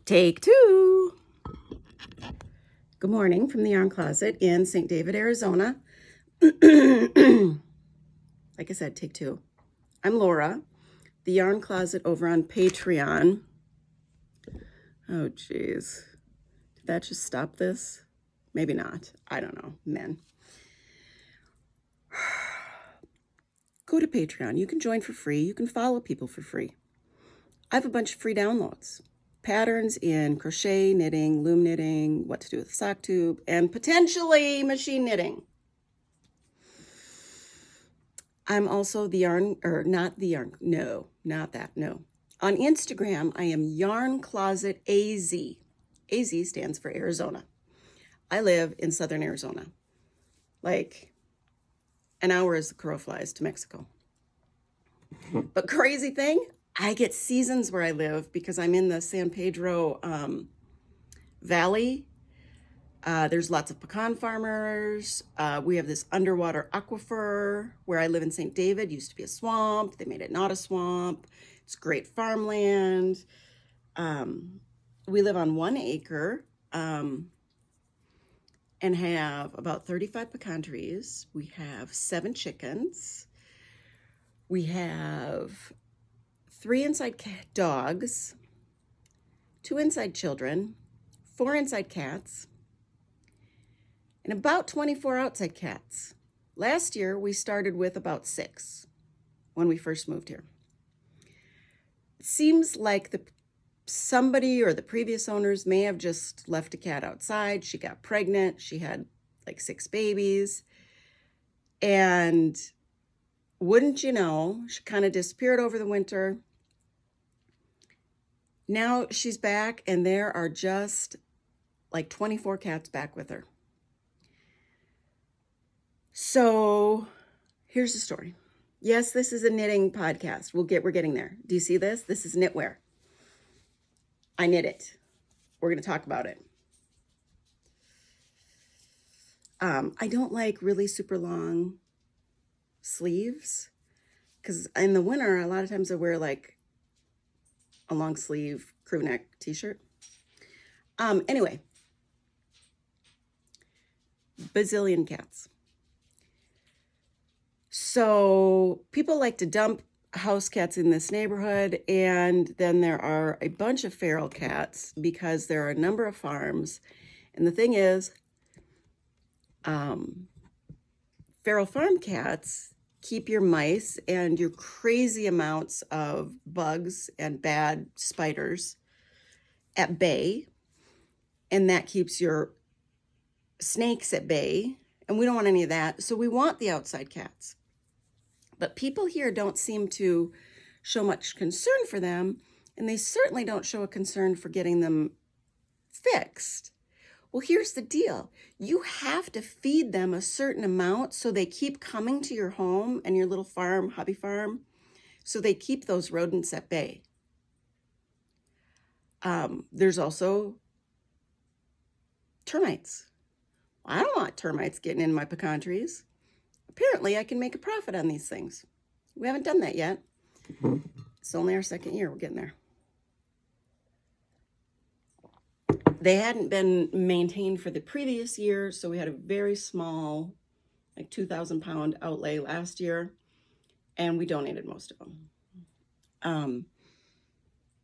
Take two. Good morning from the Yarn Closet in St. David, Arizona. Like I said, take two. I'm Laura, the Yarn Closet over on Patreon. Oh, geez. Did that just stop this? Maybe not. I don't know. Men. Go to Patreon. You can join for free. You can follow people for free. I have a bunch of free downloads. Patterns in crochet, knitting, loom knitting, what to do with a sock tube, and potentially machine knitting. I'm also the yarn, or not the yarn, no, not that, no. On Instagram, I am Yarn Closet AZ. AZ stands for Arizona. I live in southern Arizona, like an hour as the crow flies to Mexico. But crazy thing, I get seasons where I live because I'm in the San Pedro Valley. There's lots of pecan farmers. We have this underwater aquifer where I live in St. David. Used to be a swamp. They made it not a swamp. It's great farmland. We live on 1 acre and have about 35 pecan trees. We have 7 chickens. We have 3 inside dogs, 2 inside children, 4 inside cats, and about 24 outside cats. Last year, we started with about 6 when we first moved here. It seems like somebody or the previous owners may have just left a cat outside. She got pregnant. She had like 6 babies. And wouldn't you know, she kind of disappeared over the winter. Now she's back, and there are just like 24 cats back with her. So here's the story. Yes, this is a knitting podcast. We're getting there. Do you see this? This is knitwear. I knit it. We're going to talk about it. I don't like really super long sleeves because in the winter, a lot of times I wear like a long sleeve crew neck t-shirt. Anyway, bazillion cats. So people like to dump house cats in this neighborhood, and then there are a bunch of feral cats because there are a number of farms. And the thing is, feral farm cats keep your mice and your crazy amounts of bugs and bad spiders at bay, and that keeps your snakes at bay, and we don't want any of that. So we want the outside cats. But people here don't seem to show much concern for them, and they certainly don't show a concern for getting them fixed. Well, here's the deal. You have to feed them a certain amount so they keep coming to your home and your little farm, hobby farm, so they keep those rodents at bay. There's also termites. I don't want termites getting in my pecan trees. Apparently, I can make a profit on these things. We haven't done that yet. It's only our 2nd year. We're getting there. They hadn't been maintained for the previous year, so we had a very small, like 2,000-pound outlay last year, and we donated most of them.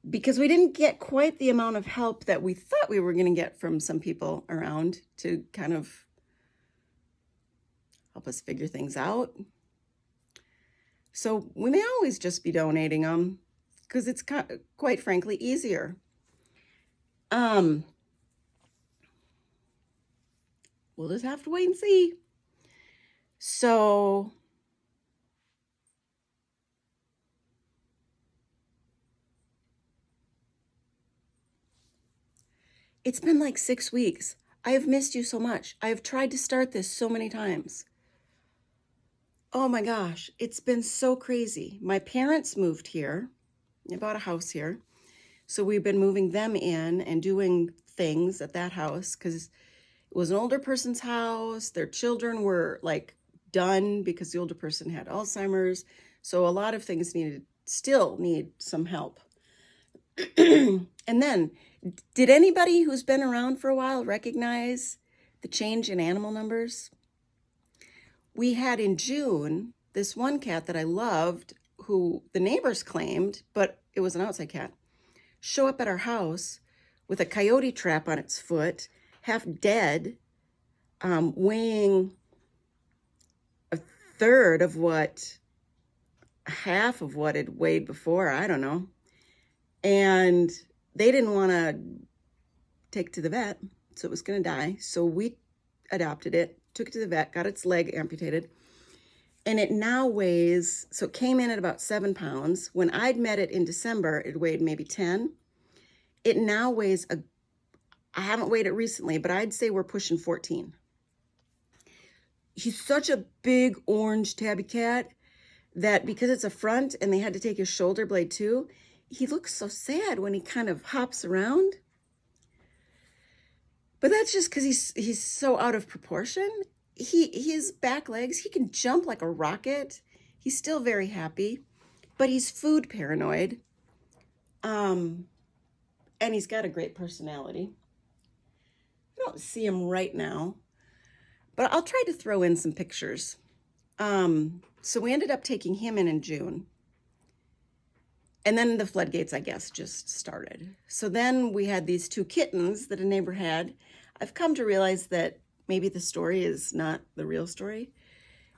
Because we didn't get quite the amount of help that we thought we were going to get from some people around to kind of help us figure things out. So we may always just be donating them because it's quite frankly easier. We'll just have to wait and see. So it's been like 6 weeks. I have missed you so much. I have tried to start this so many times. Oh my gosh, it's been so crazy. My parents moved here. I bought a house here. So we've been moving them in and doing things at that house because it was an older person's house. Their children were like done because the older person had Alzheimer's. So a lot of things still need some help. And then Did anybody who's been around for a while recognize the change in animal numbers? We had in June this one cat that I loved, who the neighbors claimed, but it was an outside cat, show up at our house with a coyote trap on its foot, half dead, weighing half of what it weighed before, I don't know. And they didn't want to take it to the vet, so it was going to die. So we adopted it, took it to the vet, got its leg amputated. And it now weighs, so it came in at about 7 pounds. When I'd met it in December, it weighed maybe 10. It now weighs, I haven't weighed it recently, but I'd say we're pushing 14. He's such a big orange tabby cat that because it's a front and they had to take his shoulder blade too, he looks so sad when he kind of hops around. But that's just because he's so out of proportion. His back legs, he can jump like a rocket. He's still very happy, but he's food paranoid. And he's got a great personality. I don't see him right now, but I'll try to throw in some pictures. So we ended up taking him in June. And then the floodgates, I guess, just started. So then we had these 2 kittens that a neighbor had. I've come to realize that maybe the story is not the real story.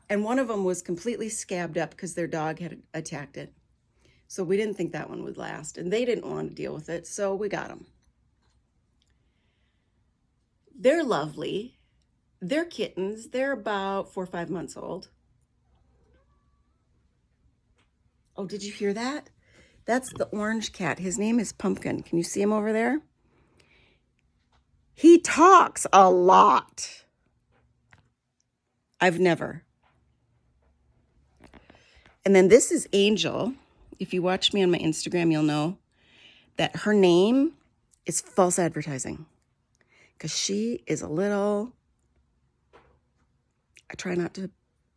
And one of them was completely scabbed up because their dog had attacked it. So we didn't think that one would last. And they didn't want to deal with it, so we got them. They're lovely. They're kittens. They're about 4 or 5 months old. Oh, did you hear that? That's the orange cat. His name is Pumpkin. Can you see him over there? He talks a lot. I've never. And then this is Angel. If you watch me on my Instagram, you'll know that her name is false advertising because she is a little, I try not to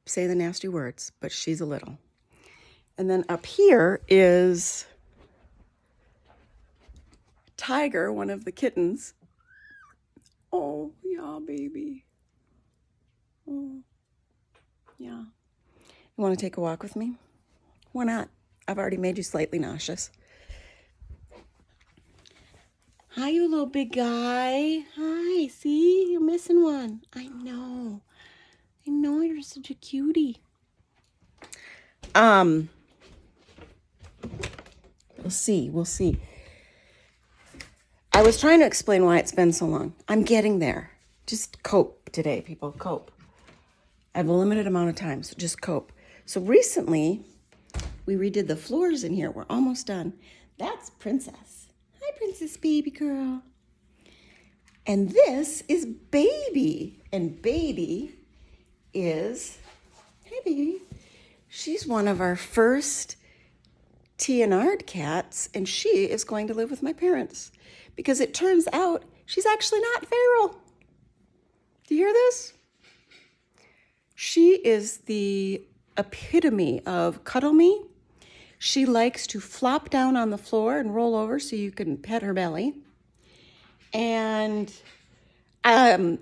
say the nasty words, but she's a little. And then up here is Tiger, one of the kittens. Oh, yeah, baby. Oh, yeah. You want to take a walk with me? Why not? I've already made you slightly nauseous. Hi, you little big guy. Hi, see? You're missing one. I know. You're such a cutie. We'll see. I was trying to explain why it's been so long. I'm getting there. Just cope today, people. Cope. I have a limited amount of time, so just cope. So recently, we redid the floors in here. We're almost done. That's Princess. Hi, Princess baby girl. And this is Baby. And Baby is, hey, Baby. She's one of our first TNR'd cats, and she is going to live with my parents because it turns out she's actually not feral. Do you hear this? She is the epitome of cuddle me. She likes to flop down on the floor and roll over so you can pet her belly. And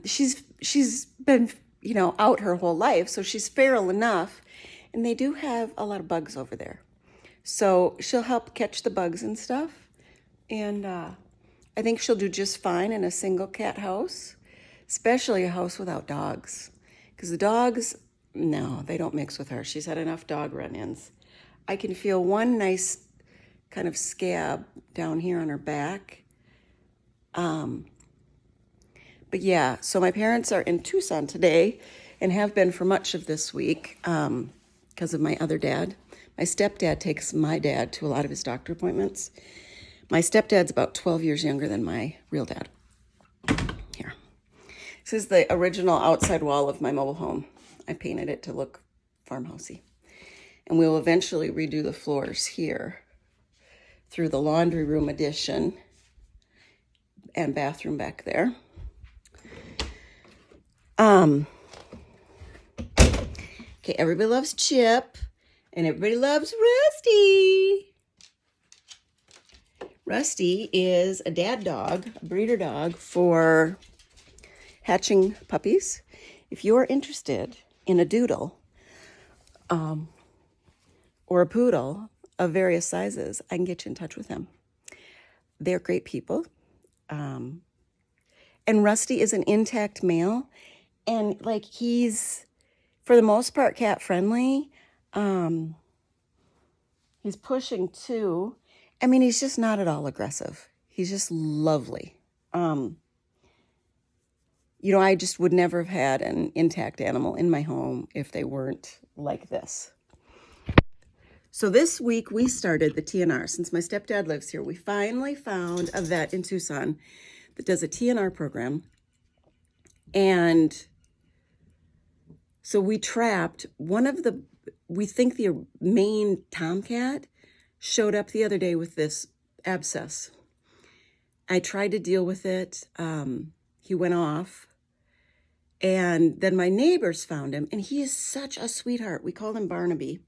she's been, out her whole life, so she's feral enough. And they do have a lot of bugs over there. So she'll help catch the bugs and stuff. And I think she'll do just fine in a single cat house, especially a house without dogs. Because the dogs, no, they don't mix with her. She's had enough dog run-ins. I can feel one nice kind of scab down here on her back. But yeah, so my parents are in Tucson today and have been for much of this week because of my other dad. My stepdad takes my dad to a lot of his doctor appointments. My stepdad's about 12 years younger than my real dad. Here. This is the original outside wall of my mobile home. I painted it to look farmhousey. And we'll eventually redo the floors here through the laundry room addition and bathroom back there. Okay, everybody loves Chip and everybody loves Rusty. Rusty is a dad dog, a breeder dog for hatching puppies. If you're interested in a doodle or a poodle of various sizes, I can get you in touch with him. They're great people. And Rusty is an intact male, and like he's, for the most part, cat friendly. He's pushing 2. I mean, he's just not at all aggressive. He's just lovely. You know, I just would never have had an intact animal in my home if they weren't like this. So this week we started the TNR. Since my stepdad lives here, we finally found a vet in Tucson that does a TNR program. And so we trapped one of the, we think the main tomcat showed up the other day with this abscess. I tried to deal with it. He went off. And then my neighbors found him, and he is such a sweetheart. We call him Barnaby.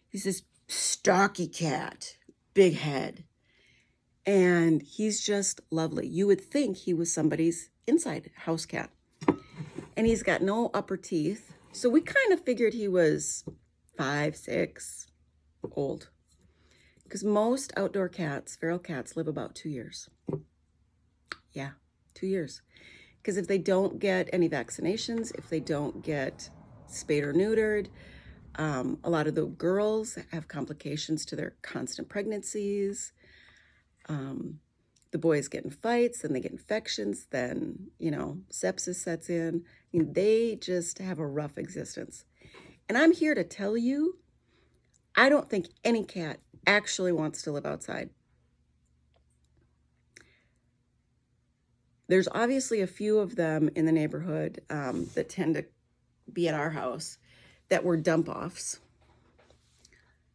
He's this stocky cat, big head. And he's just lovely. You would think he was somebody's inside house cat. And he's got no upper teeth. So we kind of figured he was 5, 6, old. Because most outdoor cats, feral cats, live about 2 years. Yeah, 2 years. Because if they don't get any vaccinations, if they don't get spayed or neutered, a lot of the girls have complications to their constant pregnancies. The boys get in fights, then they get infections, then, you know, sepsis sets in. I mean, they just have a rough existence. And I'm here to tell you, I don't think any cat actually wants to live outside. There's obviously a few of them in the neighborhood that tend to be at our house that were dump-offs.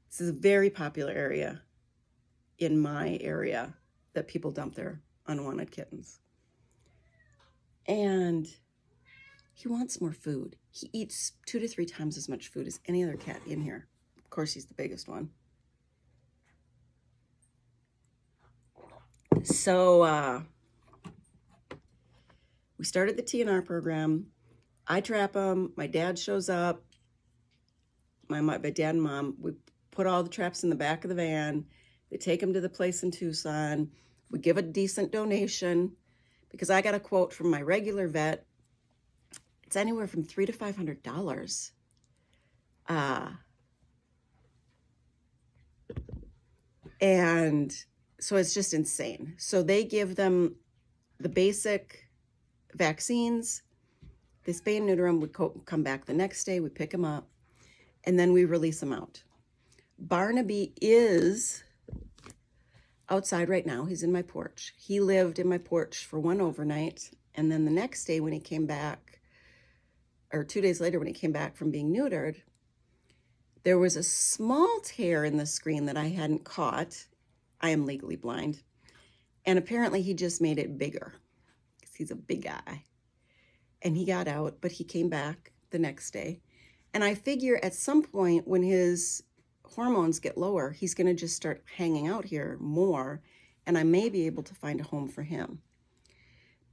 This is a very popular area in my area that people dump their unwanted kittens. And he wants more food. He eats 2 to 3 times as much food as any other cat in here. Of course, he's the biggest one. So we started the TNR program. I trap him. My dad shows up. My dad and mom, we put all the traps in the back of the van. They take him to the place in Tucson. We give a decent donation because I got a quote from my regular vet. It's anywhere from $300 to $500. And so it's just insane. So they give them the basic vaccines. They spay and neuter them. We come back the next day. We pick them up. And then we release them out. Barnaby is outside right now. He's in my porch. He lived in my porch for one overnight. And then the next day when he came back, or 2 days later when he came back from being neutered, there was a small tear in the screen that I hadn't caught. I am legally blind. And apparently he just made it bigger because he's a big guy. And he got out, but he came back the next day. And I figure at some point when his hormones get lower, he's going to just start hanging out here more, and I may be able to find a home for him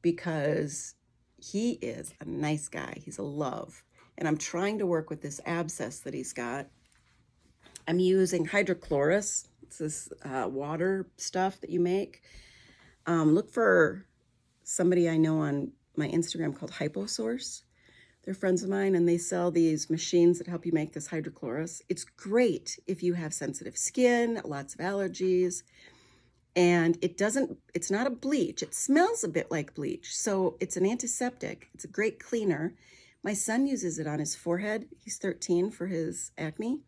because he is a nice guy. He's a love. And I'm trying to work with this abscess that he's got. I'm using hydrochlorous. It's this water stuff that you make. Look for somebody I know on my Instagram called Hyposource. They're friends of mine, and they sell these machines that help you make this hydrochlorous. It's great if you have sensitive skin, lots of allergies, and it's not a bleach. It smells a bit like bleach, so it's an antiseptic. It's a great cleaner. My son uses it on his forehead. He's 13 for his acne.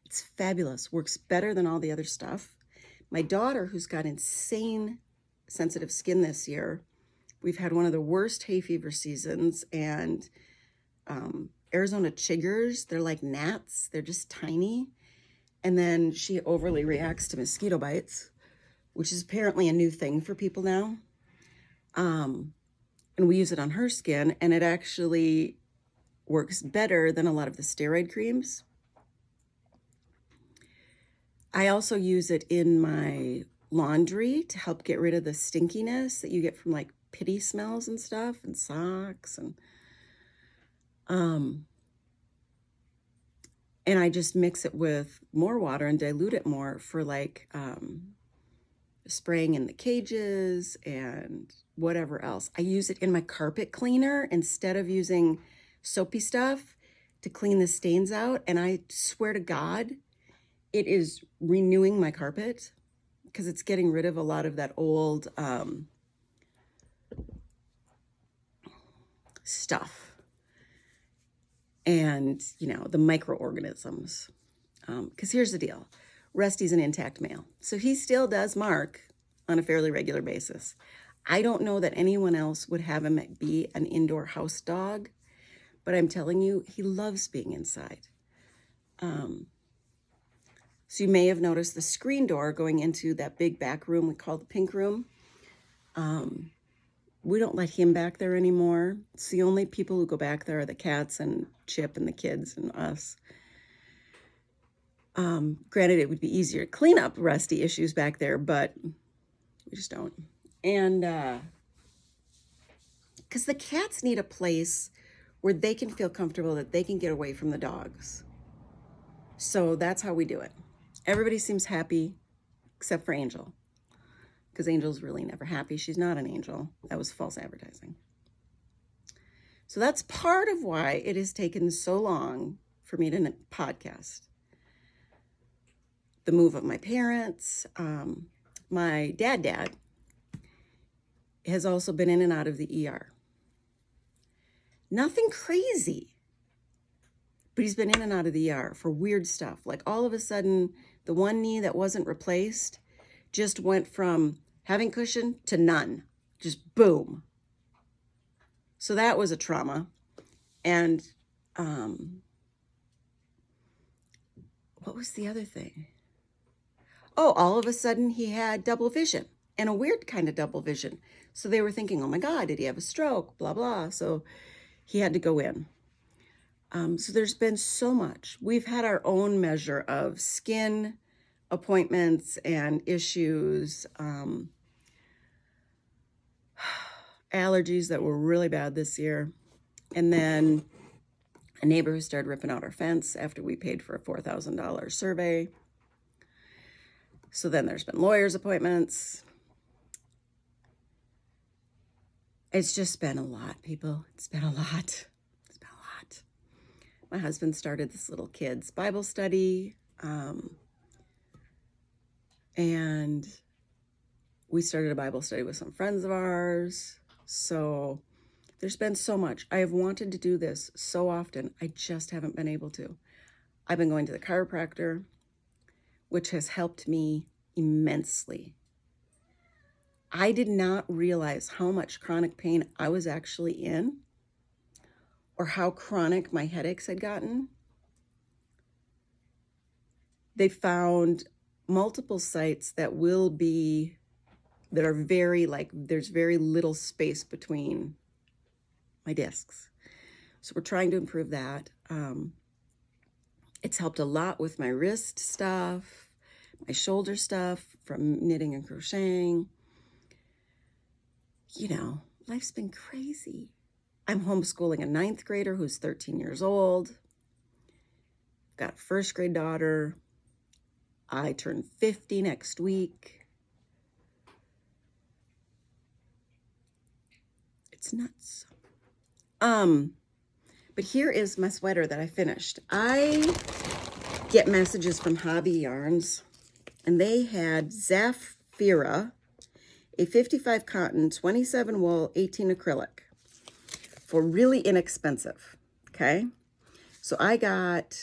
It's fabulous, works better than all the other stuff. My daughter, who's got insane sensitive skin this year, we've had one of the worst hay fever seasons, and Arizona chiggers, they're like gnats. They're just tiny. And then she overly reacts to mosquito bites, which is apparently a new thing for people now. And we use it on her skin, and it actually works better than a lot of the steroid creams. I also use it in my laundry to help get rid of the stinkiness that you get from like pity smells and stuff, and socks, and I just mix it with more water and dilute it more for like spraying in the cages and whatever else. I use it in my carpet cleaner instead of using soapy stuff to clean the stains out. And I swear to God, it is renewing my carpet because it's getting rid of a lot of that old stuff. And, you know, the microorganisms. Because here's the deal. Rusty's an intact male. So he still does mark on a fairly regular basis. I don't know that anyone else would have him be an indoor house dog, but I'm telling you, he loves being inside. So you may have noticed the screen door going into that big back room we call the pink room. We don't let him back there anymore. It's the only people who go back there are the cats and Chip and the kids and us. Granted, it would be easier to clean up Rusty issues back there, but we just don't. And because the cats need a place where they can feel comfortable, that they can get away from the dogs. So that's how we do it. Everybody seems happy except for Angel, because Angel's really never happy. She's not an angel. That was false advertising. So that's part of why it has taken so long for me to podcast. The move of my parents, my dad has also been in and out of the ER. Nothing crazy, but he's been in and out of the ER for weird stuff. Like all of a sudden, the one knee that wasn't replaced just went from having cushion to none, just boom. So that was a trauma. And what was the other thing? Oh, all of a sudden he had double vision, and a weird kind of double vision. So they were thinking, oh my God, did he have a stroke? Blah, blah. So he had to go in. So there's been so much. We've had our own measure of skin appointments and issues, allergies that were really bad this year. And then a neighbor who started ripping out our fence after we paid for a $4,000 survey. So then there's been lawyers' appointments. It's just been a lot, people. It's been a lot. It's been a lot. My husband started this little kids' Bible study. And we started a Bible study with some friends of ours. So there's been so much. I have wanted to do this so often. I just haven't been able to. I've been going to the chiropractor, which has helped me immensely. I did not realize how much chronic pain I was actually in, or how chronic my headaches had gotten. They found multiple sites that are very, like, there's very little space between my discs. So we're trying to improve that. It's helped a lot with my wrist stuff, my shoulder stuff from knitting and crocheting. You know, life's been crazy. I'm homeschooling a 9th grader who's 13 years old. Got a 1st grade daughter. I turn 50 next week. It's nuts. But here is my sweater that I finished. I get messages from Hobby Yarns, and they had Zafira, a 55 cotton, 27 wool, 18 acrylic for really inexpensive, okay? So I got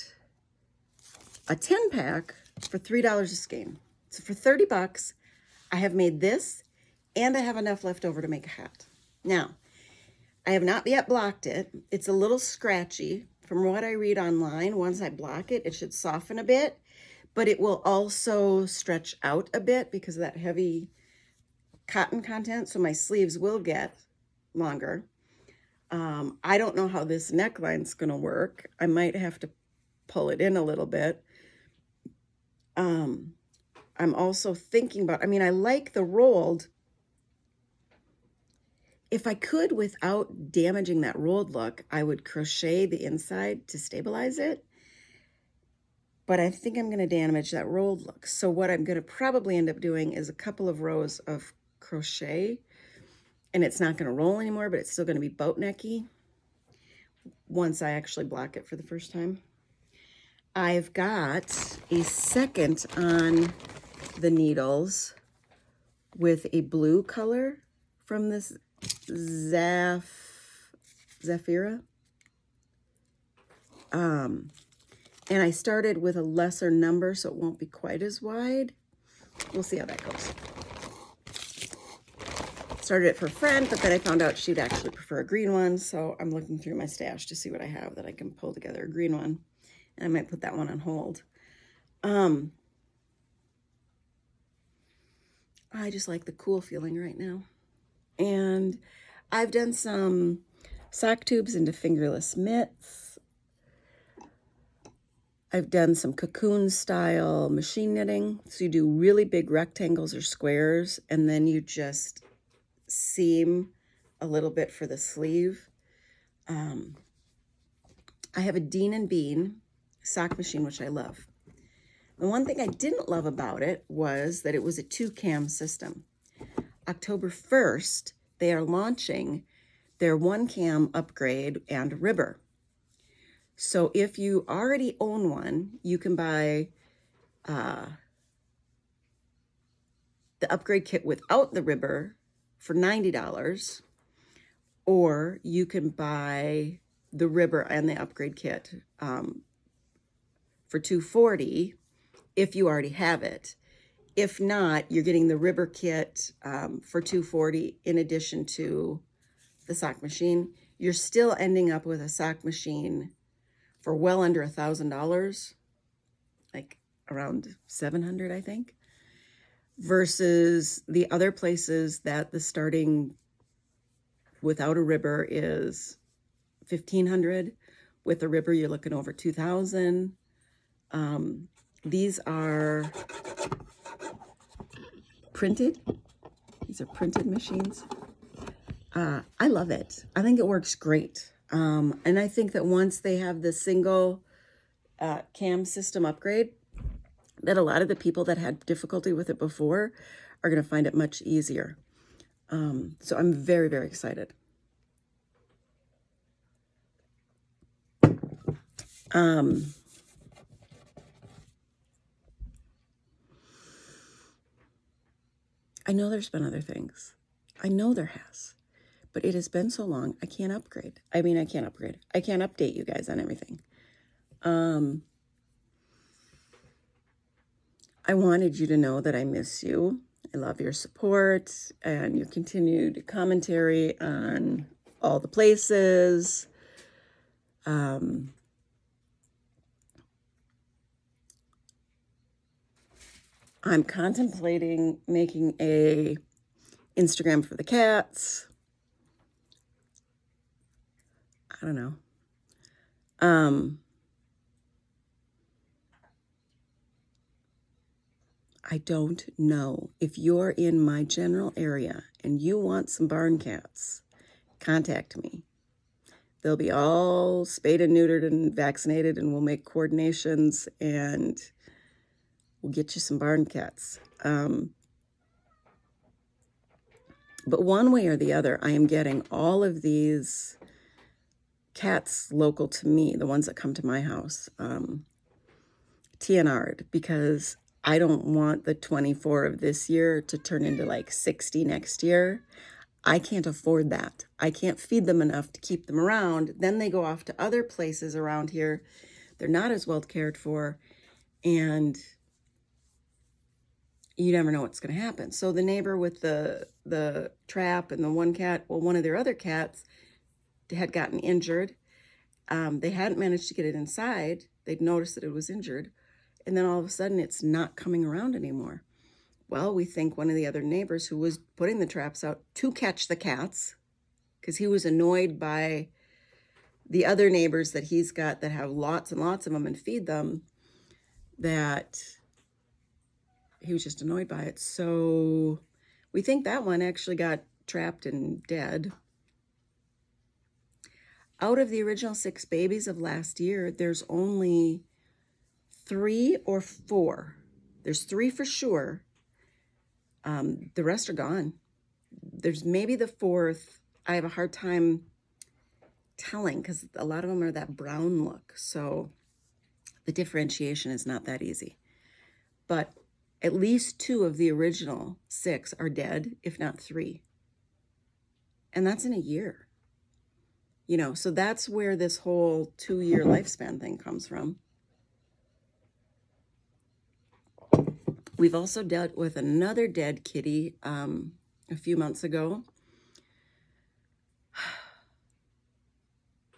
a 10-pack for $3 a skein. So for 30 bucks, I have made this, and I have enough left over to make a hat. Now, I have not yet blocked it. It's a little scratchy. From what I read online, once I block it, it should soften a bit, but it will also stretch out a bit because of that heavy cotton content, so my sleeves will get longer. I don't know how this neckline's gonna work. I might have to pull it in a little bit. I'm also thinking about, I mean, I like the rolled. If I could, without damaging that rolled look, I would crochet the inside to stabilize it. But I think I'm going to damage that rolled look. So what I'm going to probably end up doing is a couple of rows of crochet, and it's not going to roll anymore, but it's still going to be boat necky once I actually block it for the first time. I've got a second on the needles with a blue color from this Zafira. And I started with a lesser number, so it won't be quite as wide. We'll see how that goes. Started it for a friend, but then I found out she'd actually prefer a green one, so I'm looking through my stash to see what I have that I can pull together a green one. And I might put that one on hold. I just like the cool feeling right now. And I've done some sock tubes into fingerless mitts. I've done some cocoon style machine knitting. So you do really big rectangles or squares, and then you just seam a little bit for the sleeve. I have a Dean & Bean sock machine, which I love. The one thing I didn't love about it was that it was a 2-cam system. October 1st, they are launching their 1-cam upgrade and ribber. So if you already own one, you can buy the upgrade kit without the ribber for $90, or you can buy the ribber and the upgrade kit for $240 if you already have it. If not, you're getting the ribber kit for $240 in addition to the sock machine. You're still ending up with a sock machine for well under $1,000, like around $700, I think, versus the other places that the starting without a ribber is $1,500. With a ribber, you're looking over $2,000. These are printed. These are printed machines. I love it. I think it works great. And I think that once they have the single cam system upgrade, that a lot of the people that had difficulty with it before are going to find it much easier. So I'm very, very excited. I know there's been other things. I know there has. But it has been so long, I can't upgrade. I can't upgrade. I can't update you guys on everything. I wanted you to know that I miss you. I love your support and your continued commentary on all the places. I'm contemplating making a Instagram for the cats. I don't know. I don't know. If you're in my general area and you want some barn cats, contact me. They'll be all spayed and neutered and vaccinated, and we'll make coordinations and we'll get you some barn cats. But one way or the other, I am getting all of these cats local to me, the ones that come to my house, TNR'd, because I don't want the 24 of this year to turn into like 60 next year. I can't afford that. I can't feed them enough to keep them around. Then they go off to other places around here. They're not as well cared for, and you never know what's going to happen. So the neighbor with the trap and the one cat, well, one of their other cats had gotten injured. They hadn't managed to get it inside. They'd noticed that it was injured. And then all of a sudden, it's not coming around anymore. Well, we think one of the other neighbors who was putting the traps out to catch the cats, because he was annoyed by the other neighbors that he's got that have lots and lots of them and feed them, that he was just annoyed by it. So we think that one actually got trapped and dead. Out of the original 6 babies of last year, there's only 3 or 4. There's 3 for sure. The rest are gone. There's maybe the 4th. I have a hard time telling because a lot of them are that brown look. So the differentiation is not that easy. But at least 2 of the original 6 are dead, if not 3. And that's in a year. You know, so that's where this whole 2-year lifespan thing comes from. We've also dealt with another dead kitty a few months ago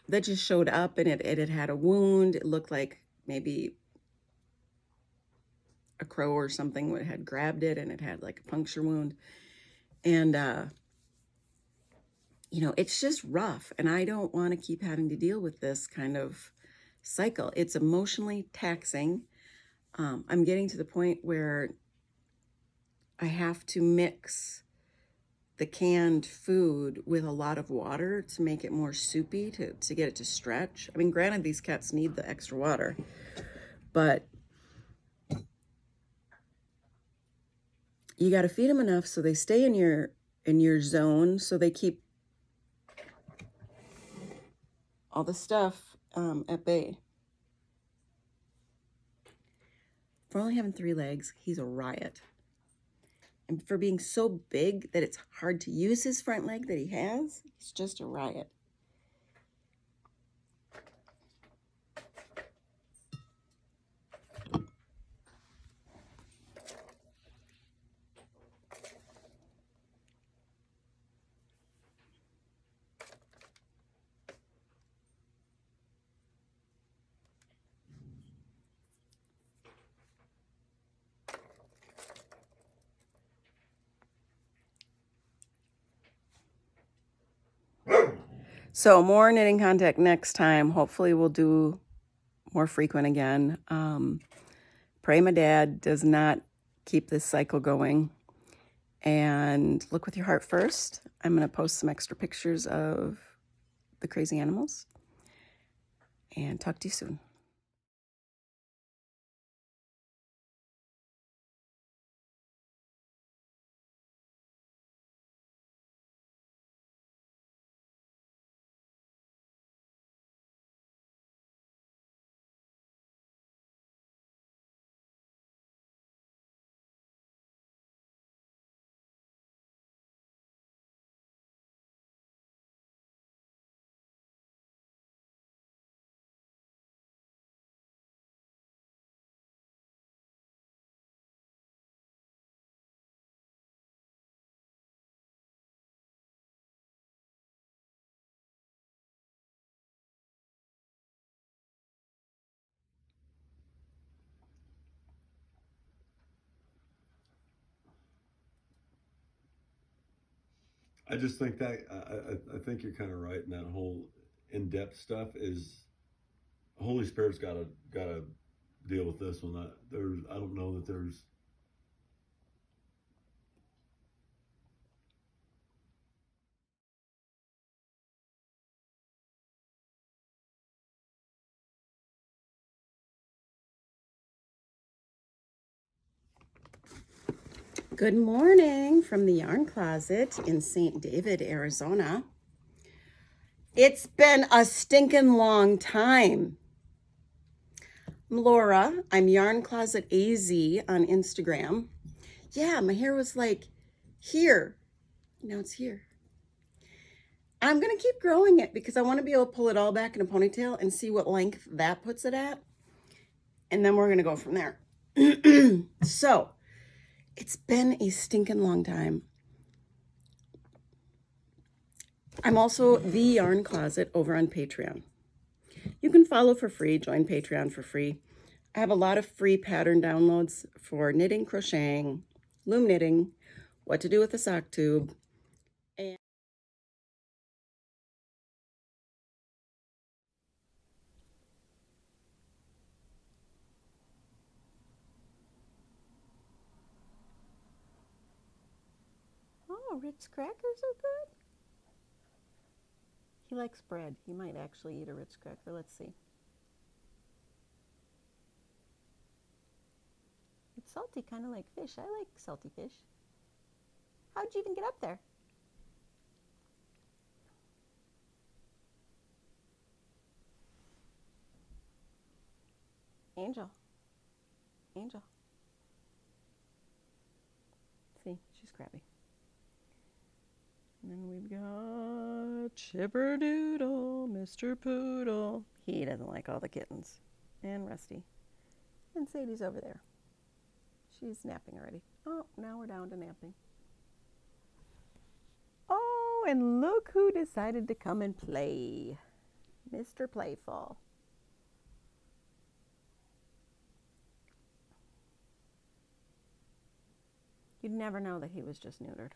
that just showed up, and it had a wound. It looked like maybe a crow or something had grabbed it, and it had like a puncture wound. And, you know, it's just rough, and I don't want to keep having to deal with this kind of cycle. It's emotionally taxing. I'm getting to the point where I have to mix the canned food with a lot of water to make it more soupy, to get it to stretch. I mean, granted, these cats need the extra water, but you got to feed them enough so they stay in your zone, so they keep all the stuff at bay. For only having 3 legs, he's a riot. And for being so big that it's hard to use his front leg that he has, he's just a riot. So more knitting contact next time. Hopefully we'll do more frequent again. Pray my dad does not keep this cycle going. And look with your heart first. I'm going to post some extra pictures of the crazy animals. And talk to you soon. I just think that I think you're kind of right, and that whole in-depth stuff is Holy Spirit's got to deal with this one. I don't know that there's. Good morning from the Yarn Closet in St. David, Arizona. It's been a stinking long time. I'm Laura. I'm Yarn Closet AZ on Instagram. Yeah, my hair was like here. Now it's here. I'm going to keep growing it because I want to be able to pull it all back in a ponytail and see what length that puts it at. And then we're going to go from there. So, it's been a stinking long time. I'm also the Yarn Closet over on Patreon. You can follow for free, join Patreon for free. I have a lot of free pattern downloads for knitting, crocheting, loom knitting, what to do with a sock tube, and Oh, Ritz crackers are good. He likes bread. He might actually eat a Ritz cracker. Let's see. It's salty, kind of like fish. I like salty fish. How'd you even get up there? Angel. Angel. See, she's crabby. And then we've got Chipperdoodle, Mr. Poodle. He doesn't like all the kittens. And Rusty. And Sadie's over there. She's napping already. Oh, now we're down to napping. Oh, and look who decided to come and play. Mr. Playful. You'd never know that he was just neutered.